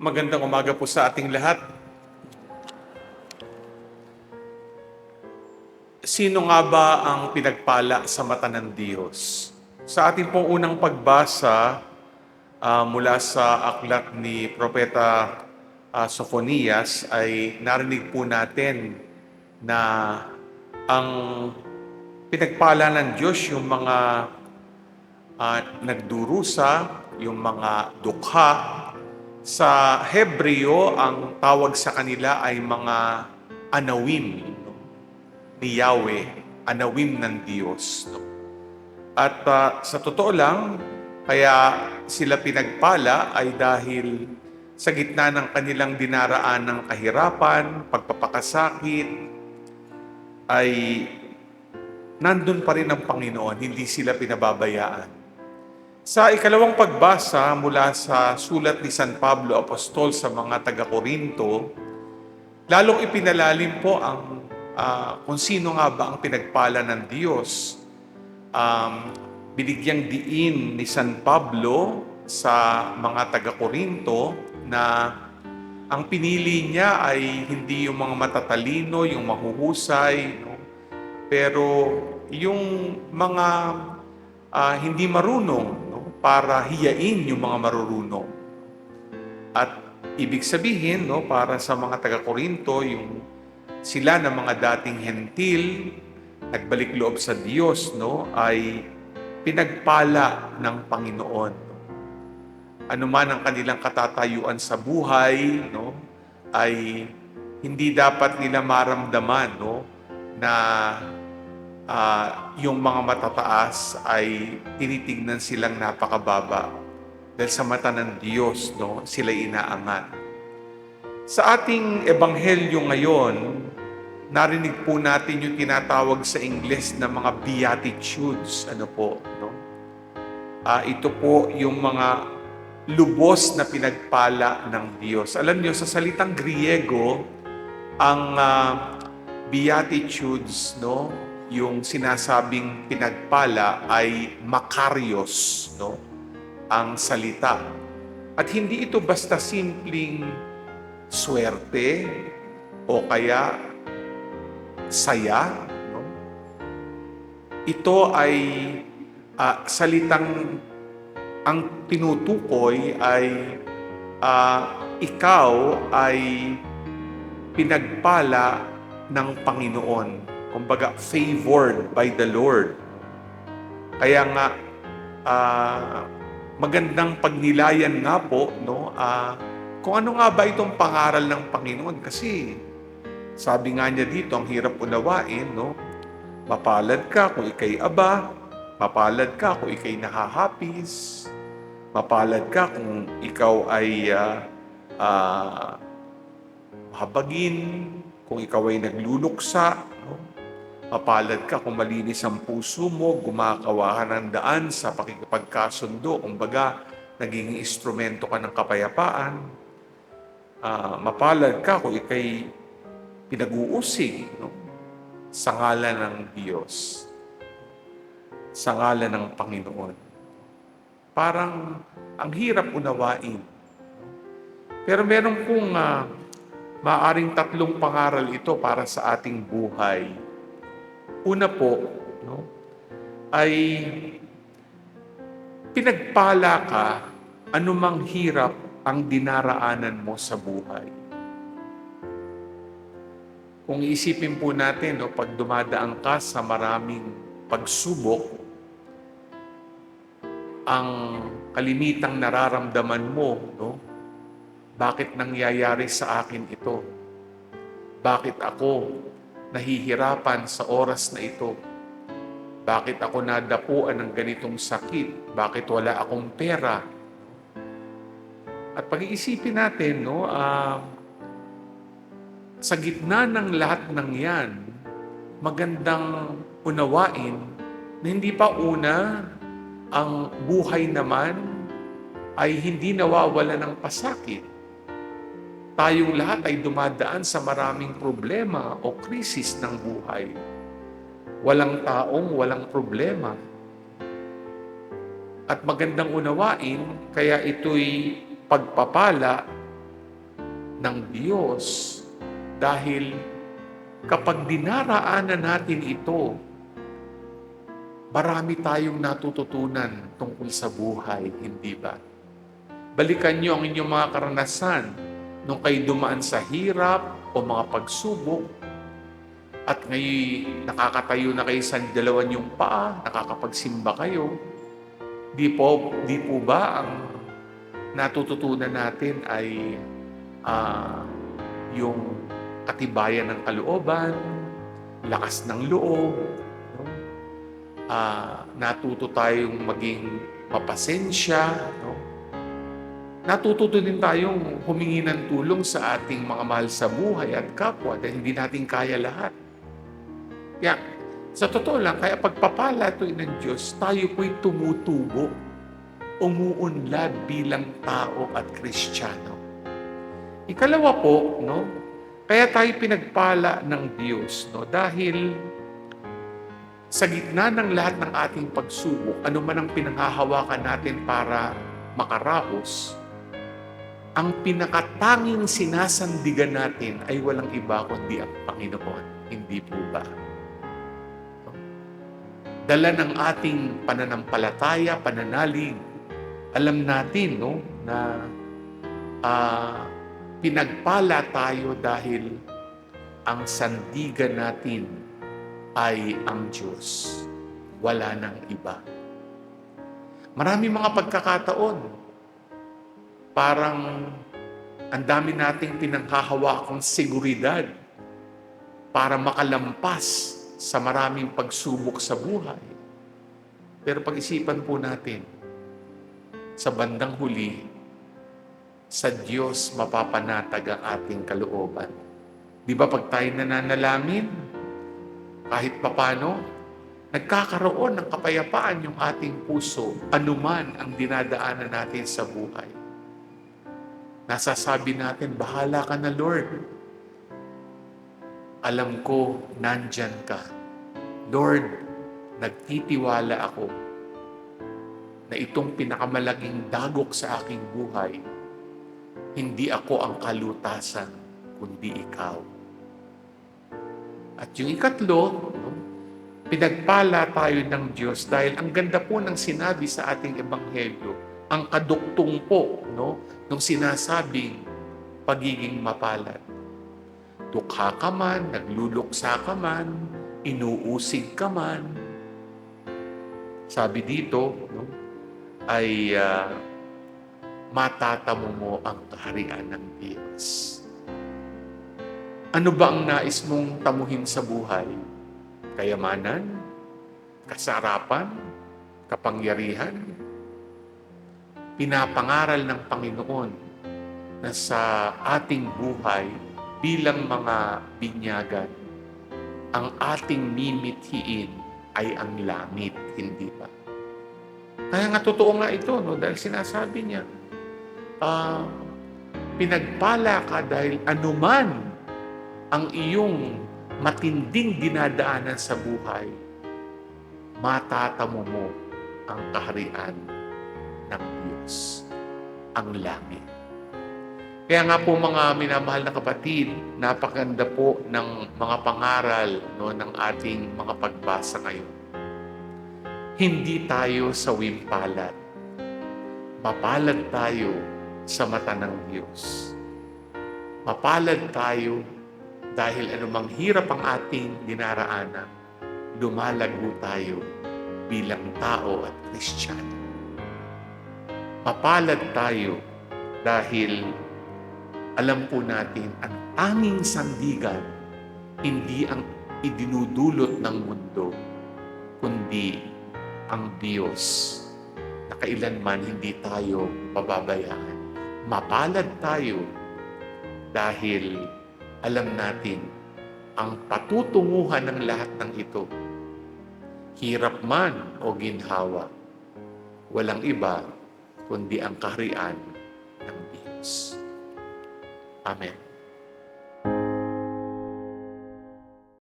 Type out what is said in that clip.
Magandang umaga po sa ating lahat. Sino nga ba ang pinagpala sa mata ng Diyos? Sa ating pong unang pagbasa mula sa aklat ni Propeta Sophonias ay narinig po natin na ang pinagpala ng Diyos yung mga nagdurusa, yung mga dukha. Sa Hebreo, ang tawag sa kanila ay mga anawim ni Yahweh, anawim ng Diyos. At sa totoo lang, kaya sila pinagpala ay dahil sa gitna ng kanilang dinaraan ng kahirapan, pagpapakasakit, ay nandun pa rin ang Panginoon, hindi sila pinababayaan. Sa ikalawang pagbasa mula sa sulat ni San Pablo Apostol sa mga taga-Korinto, lalong ipinalalim po ang kung sino nga ba ang pinagpala ng Diyos. Binigyang diin ni San Pablo sa mga taga-Korinto na ang pinili niya ay hindi yung mga matatalino, yung mahuhusay, no? Pero yung mga hindi marunong, no? Para hiyain yung mga marurunong. At ibig sabihin, no, para sa mga taga-Korinto, yung sila na mga dating hentil, nagbalik loob sa Diyos, no, ay pinagpala ng Panginoon. Ano man ang kanilang katatayuan sa buhay, no, ay hindi dapat nila maramdaman, no, na yung mga matataas ay tinitignan silang napakababa. Dahil sa mata ng Diyos, no, sila inaangat. Sa ating ebanghelyo ngayon, narinig po natin yung tinatawag sa Ingles na mga beatitudes. Ano po, no? Ito po yung mga lubos na pinagpala ng Diyos. Alam niyo, sa salitang Griego, ang beatitudes, no, yung sinasabing pinagpala ay makarios, no, ang salita. At hindi ito basta simpleng swerte o kaya saya, no? Ito ay salitang ang tinutukoy ay ikaw ay pinagpala ng Panginoon. Kumbaga, favored by the Lord. Kaya nga, magandang pagnilayan nga po, no? Kung ano nga ba itong pangaral ng Panginoon. Kasi, sabi nga niya dito, ang hirap unawain, no? Mapalad ka kung ikay aba, mapalad ka kung ikay nahahapis, mapalad ka kung ikaw ay mahabagin, kung ikaw ay nagluluksa, no? Mapalad ka kung malinis ang puso mo, gumagawa ka ng daan sa pakikipagkasundo, kumbaga, naging instrumento ka ng kapayapaan. Mapalad ka kung ikay pinag-uusig, no? Sa ngalan ng Diyos, sa ngalan ng Panginoon. Parang ang hirap unawain. Pero meron pong maaring tatlong pangaral ito para sa ating buhay. Una po, no, ay pinagpala ka anumang hirap ang dinaraanan mo sa buhay. Kung isipin po natin, no, pag dumadaan ka sa maraming pagsubok, ang kalimitang nararamdaman mo, no, bakit nangyayari sa akin ito? Bakit ako nahihirapan sa oras na ito? Bakit ako nadapuan ng ganitong sakit? Bakit wala akong pera? At pag-iisipin natin, no, sa gitna ng lahat ng yan, magandang unawain na hindi pa una ang buhay naman ay hindi nawawala ng pasakit. Tayong lahat ay dumadaan sa maraming problema o krisis ng buhay. Walang taong walang problema. At magandang unawain, kaya ito'y pagpapala ng Diyos dahil kapag dinaraanan natin ito, marami tayong natututunan tungkol sa buhay, hindi ba? Balikan niyo ang inyong mga karanasan nung kayo dumaan sa hirap o mga pagsubok at ngayon nakakatayo na kayo sa dalawa niyong paa, nakakapagsimba kayo. Di po ba ang natututunan natin ay yung katibayan ng kalooban, lakas ng loob, no? Natuto tayong maging mapasensya, no? Natututo din tayong humingi ng tulong sa ating mga mahal sa buhay at kapwa dahil hindi natin kaya lahat. Kaya, sa totoo lang, kaya pagpapala ito ng Diyos, tayo po'y tumutubo, umuunlad bilang tao at Kristiyano. Ikalawa po, no? Kaya tayo pinagpala ng Diyos, no? Dahil sa gitna ng lahat ng ating pagsubok, ano man ang pinanghahawakan natin para makaraos, ang pinakatanging sinasandigan natin ay walang iba kundi ang Panginoon. Hindi po ba? Dala ng ating pananampalataya, pananalig, alam natin, no, na pinagpala tayo dahil ang sandigan natin ay ang Diyos. Wala nang iba. Marami mga pagkakataon, parang ang dami nating pinanghahawakang seguridad para makalampas sa maraming pagsubok sa buhay. Pero pag-isipan po natin, sa bandang huli, sa Diyos mapapanatag ang ating kalooban. Di ba pag tayo nananalangin, kahit papano, nagkakaroon ng kapayapaan yung ating puso, anuman ang dinadaanan natin sa buhay. Nasasabi natin, bahala ka na Lord. Alam ko, nandyan ka. Lord, nagtitiwala ako na itong pinakamalaking dagok sa aking buhay, hindi ako ang kalutasan, kundi ikaw. At yung ikatlo, pinagpala tayo ng Diyos dahil ang ganda po ng sinabi sa ating ebanghelyo, ang kaduktong po, no, nung sinasabing pagiging mapalad. Dukha ka man, nagluluksa ka man, inuusig ka man. Sabi dito, no, ay matatamo mo ang kaharian ng Diyos. Ano ba ang nais mong tamuhin sa buhay? Kayamanan? Kasarapan? Kapangyarihan? Pinapangaral ng Panginoon na sa ating buhay bilang mga binyagan, ang ating mimithiin ay ang langit, hindi ba? Kaya nga totoo nga ito, no? Dahil sinasabi niya, pinagpala ka dahil anuman ang iyong matinding dinadaanan sa buhay, matatamo mo ang kaharian ng Diyos, ang langit. Kaya nga po mga minamahal na kapatid, napakaganda po ng mga pangaral, no, ng ating mga pagbasa ngayon. Hindi tayo sawimpalad. Mapalad tayo sa mata ng Diyos. Mapalad tayo dahil anumang hirap ang ating dinaraanan, lumalago tayo bilang tao at Kristiyano. Mapalad tayo dahil alam po natin ang tanging sandigan hindi ang idinudulot ng mundo, kundi ang Diyos na kailanman hindi tayo pababayaan. Mapalad tayo dahil alam natin ang patutunguhan ng lahat ng ito, hirap man o ginhawa, walang iba kundi ang kaharian ng Diyos. Amen.